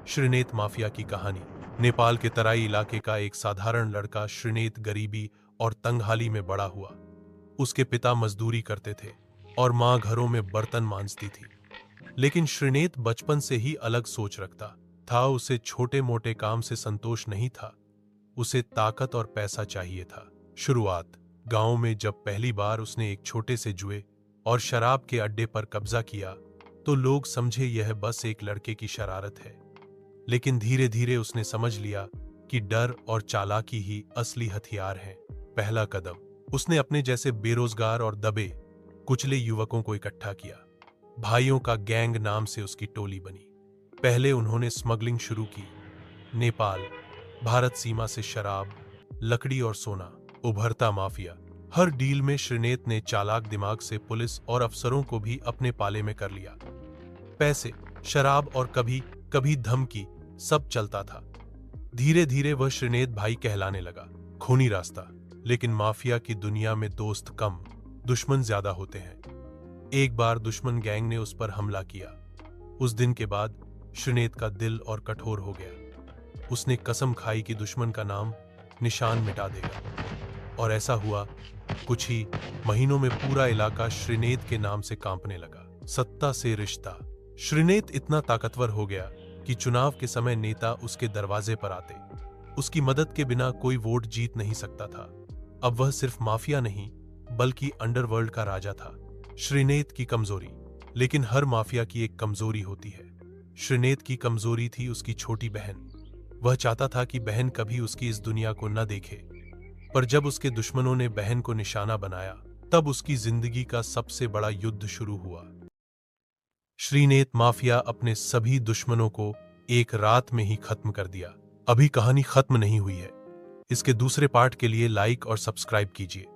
Shrinate mafia की कहानी। नेपाल के तराई इलाके का एक साधारण लड़का श्रीनेत गरीबी और तंगहाली में बड़ा हुआ। उसके पिता मजदूरी करते थे और मां घरों में बर्तन मांजती थी। लेकिन श्रीनेत बचपन से ही अलग सोच रखता था। उसे छोटे मोटे काम से संतोष नहीं था, उसे ताकत और पैसा चाहिए था। शुरुआत गांव में जब पहली बार उसने एक छोटे से जुए और शराब के अड्डे पर कब्जा किया तो लोग समझे यह बस एक लड़के की शरारत है। लेकिन धीरे धीरे उसने समझ लिया कि डर और चालाकी ही असली हथियार हैं। पहला कदम, उसने अपने जैसे बेरोजगार और दबे कुचले युवकों को इकट्ठा किया। भाइयों का गैंग नाम से उसकी टोली बनी। पहले उन्होंने स्मगलिंग शुरू की। नेपाल भारत सीमा से शराब, लकड़ी और सोना। उभरता माफिया। हर डील में श्रीनेत ने चालाक दिमाग से पुलिस और अफसरों को भी अपने पाले में कर लिया। पैसे, शराब और कभी कभी धमकी, सब चलता था। धीरे धीरे वह श्रीनेत भाई कहलाने लगा। खूनी रास्ता, लेकिन माफिया की दुनिया में दोस्त कम, दुश्मन ज्यादा होते हैं। एक बार दुश्मन गैंग ने उस पर हमला किया। उस दिन के बाद श्रीनेत का दिल और कठोर हो गया। उसने कसम खाई कि दुश्मन का नाम निशान मिटा देगा। और ऐसा हुआ। कुछ ही महीनों में पूरा इलाका श्रीनेत के नाम से कांपने लगा। सत्ता से रिश्ता। श्रीनेत इतना ताकतवर हो गया कि चुनाव के समय नेता उसके दरवाजे पर आते। उसकी मदद के बिना कोई वोट जीत नहीं सकता था। अब वह सिर्फ माफिया नहीं बल्कि अंडरवर्ल्ड का राजा था। श्रीनेत की कमजोरी। लेकिन हर माफिया की एक कमजोरी होती है। श्रीनेत की कमजोरी थी उसकी छोटी बहन। वह चाहता था कि बहन कभी उसकी इस दुनिया को न देखे। पर जब उसके दुश्मनों ने बहन को निशाना बनाया तब उसकी जिंदगी का सबसे बड़ा युद्ध शुरू हुआ। श्रीनेत माफिया अपने सभी दुश्मनों को एक रात में ही खत्म कर दिया। अभी कहानी खत्म नहीं हुई है। इसके दूसरे पार्ट के लिए लाइक और सब्सक्राइब कीजिए।